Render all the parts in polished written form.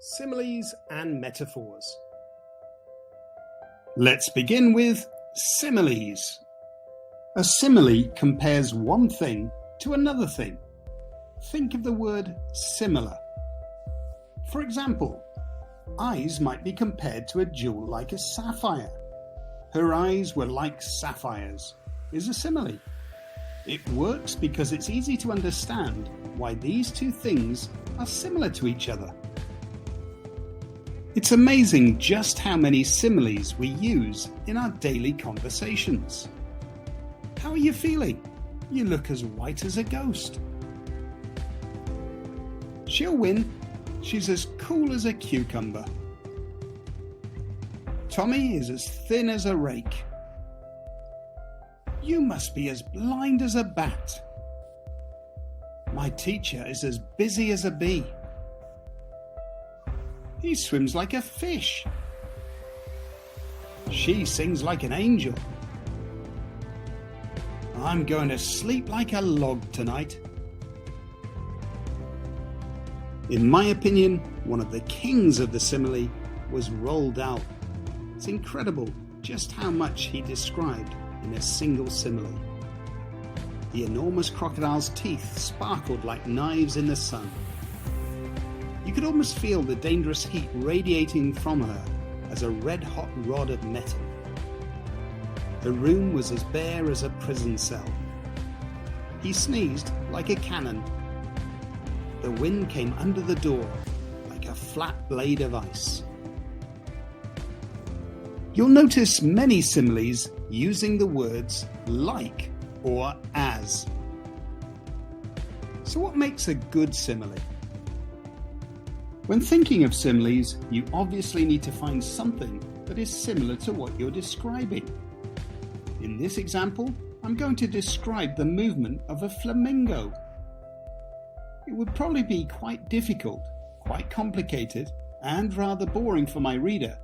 Similes and Metaphors. Let's begin with similes. A simile compares one thing to another thing. Think of the word similar. For example, eyes might be compared to a jewel like a sapphire. Her eyes were like sapphires is a simile. It works because it's easy to understand why these two things are similar to each other. It's amazing just how many similes we use in our daily conversations. How are you feeling? You look as white as a ghost. She'll win. She's as cool as a cucumber. Tommy is as thin as a rake. You must be as blind as a bat. My teacher is as busy as a bee. He swims like a fish. She sings like an angel. I'm going to sleep like a log tonight. In my opinion, one of the kings of the simile was Roald Dahl. It's incredible just how much he described in a single simile. The enormous crocodile's teeth sparkled like knives in the sun. You could almost feel the dangerous heat radiating from her as a red-hot rod of metal. The room was as bare as a prison cell. He sneezed like a cannon. The wind came under the door like a flat blade of ice. You'll notice many similes using the words like or as. So what makes a good simile? When thinking of similes, you obviously need to find something that is similar to what you're describing. In this example, I'm going to describe the movement of a flamingo. It would probably be quite difficult, quite complicated, and rather boring for my reader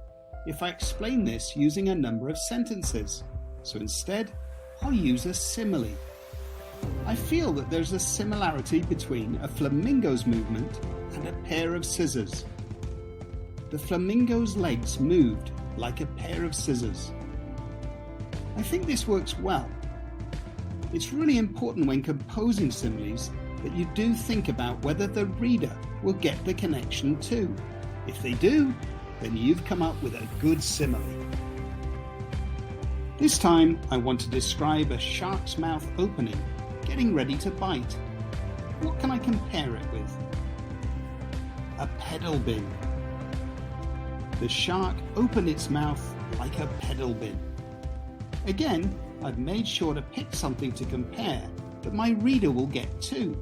if I explain this using a number of sentences. So instead, I'll use a simile. I feel that there's a similarity between a flamingo's movement and a pair of scissors. The flamingo's legs moved like a pair of scissors. I think this works well. It's really important when composing similes that you do think about whether the reader will get the connection too. If they do, then you've come up with a good simile. This time I want to describe a shark's mouth opening, getting ready to bite. What can I compare it with? A pedal bin. The shark opened its mouth like a pedal bin. Again, I've made sure to pick something to compare that my reader will get too.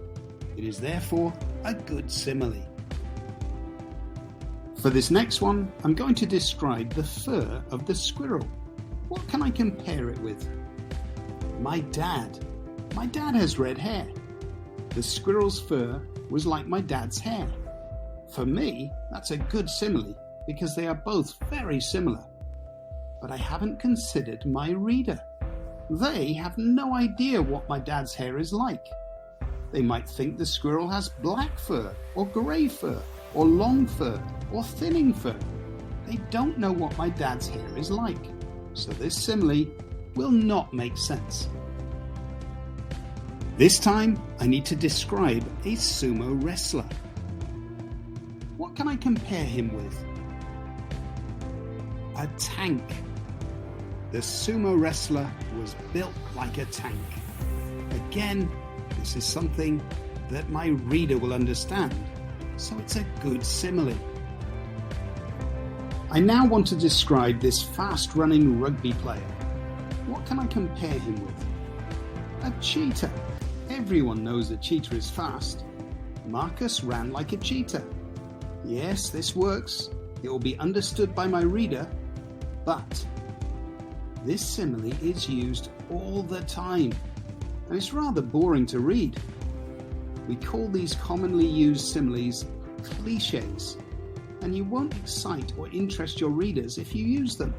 It is therefore a good simile. For this next one, I'm going to describe the fur of the squirrel. What can I compare it with? My dad. My dad has red hair. The squirrel's fur was like my dad's hair. For me, that's a good simile because they are both very similar. But I haven't considered my reader. They have no idea what my dad's hair is like. They might think the squirrel has black fur, or grey fur, or long fur, or thinning fur. They don't know what my dad's hair is like, so this simile will not make sense. This time, I need to describe a sumo wrestler. What can I compare him with? A tank. The sumo wrestler was built like a tank. Again, this is something that my reader will understand, so it's a good simile. I now want to describe this fast-running rugby player. What can I compare him with? A cheetah. Everyone knows a cheetah is fast. Marcus ran like a cheetah. Yes, this works. It will be understood by my reader, but this simile is used all the time, and it's rather boring to read. We call these commonly used similes cliches, and you won't excite or interest your readers if you use them.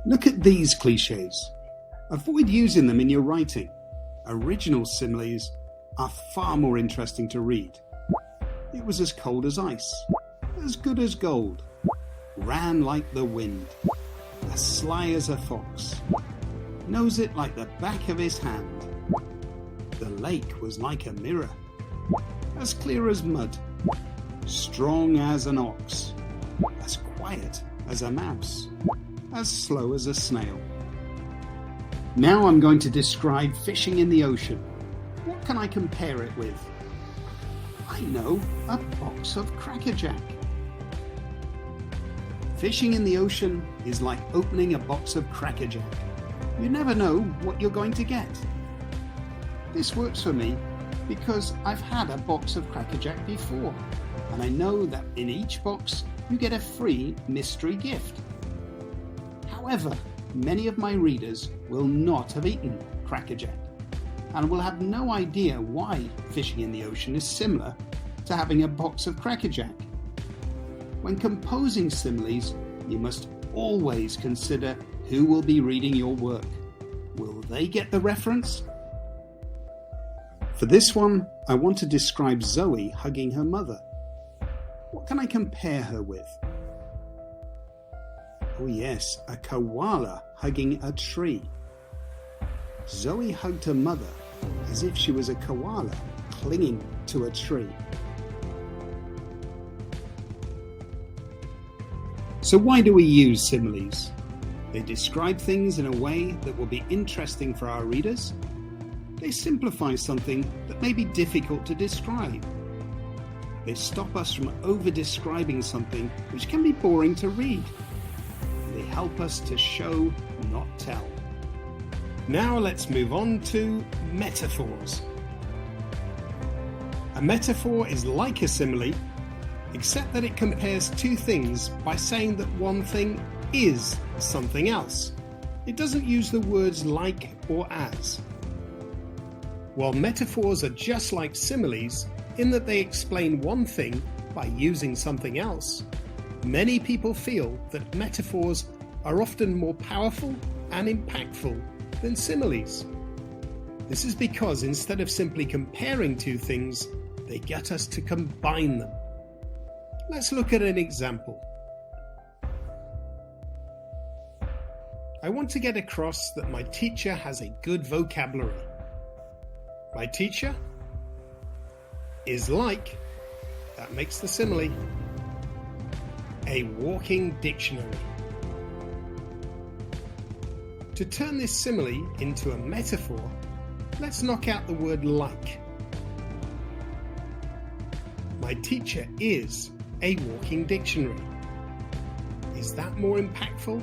Look at these cliches. Avoid using them in your writing. Original similes are far more interesting to read. It was as cold as ice. as good as gold, ran like the wind, as sly as a fox, knows it like the back of his hand. The lake was like a mirror, as clear as mud, strong as an ox, as quiet as a mouse, as slow as a snail. Now I'm going to describe fishing in the ocean. What can I compare it with? I know, a box of Cracker Jack. Fishing in the ocean is like opening a box of Cracker Jack. You never know what you're going to get. This works for me because I've had a box of Cracker Jack before, and I know that in each box you get a free mystery gift. However, many of my readers will not have eaten Cracker Jack and will have no idea why fishing in the ocean is similar to having a box of Cracker Jack. When composing similes, you must always consider who will be reading your work. Will they get the reference? For this one, I want to describe Zoe hugging her mother. What can I compare her with? Oh yes, a koala hugging a tree. Zoe hugged her mother as if she was a koala clinging to a tree. So why do we use similes? They describe things in a way that will be interesting for our readers. They simplify something that may be difficult to describe. They stop us from over-describing something which can be boring to read. They help us to show, not tell. Now let's move on to metaphors. A metaphor is like a simile, except that it compares two things by saying that one thing is something else. It doesn't use the words like or as. While metaphors are just like similes in that they explain one thing by using something else, many people feel that metaphors are often more powerful and impactful than similes. This is because instead of simply comparing two things, they get us to combine them. Let's look at an example. I want to get across that my teacher has a good vocabulary. My teacher is like, that makes the simile, a walking dictionary. To turn this simile into a metaphor, let's knock out the word like. My teacher is a walking dictionary. Is that more impactful?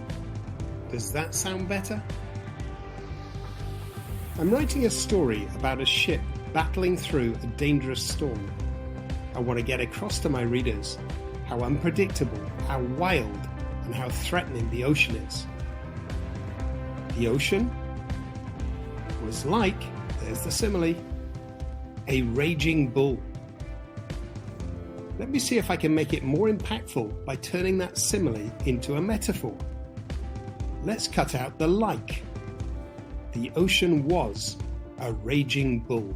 Does that sound better? I'm writing a story about a ship battling through a dangerous storm. I want to get across to my readers how unpredictable, how wild, and how threatening the ocean is. The ocean was like, there's the simile, a raging bull. Let me see if I can make it more impactful by turning that simile into a metaphor. Let's cut out the like. The ocean was a raging bull.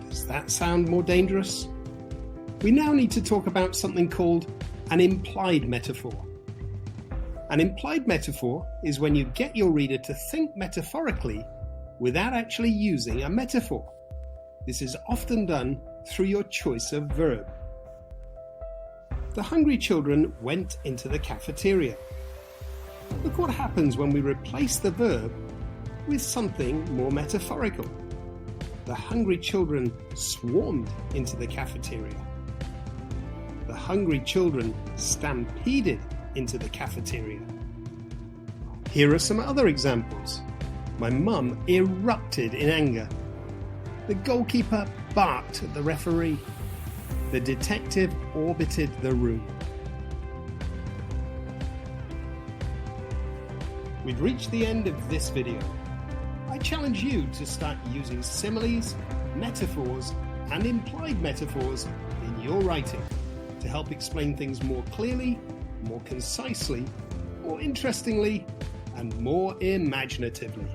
Does that sound more dangerous? We now need to talk about something called an implied metaphor. An implied metaphor is when you get your reader to think metaphorically without actually using a metaphor. This is often done through your choice of verb. The hungry children went into the cafeteria. Look what happens when we replace the verb with something more metaphorical. The hungry children swarmed into the cafeteria. The hungry children stampeded into the cafeteria. Here are some other examples. My mum erupted in anger. The goalkeeper barked at the referee. The detective orbited the room. We've reached the end of this video. I challenge you to start using similes, metaphors, and implied metaphors in your writing to help explain things more clearly, more concisely, more interestingly, and more imaginatively.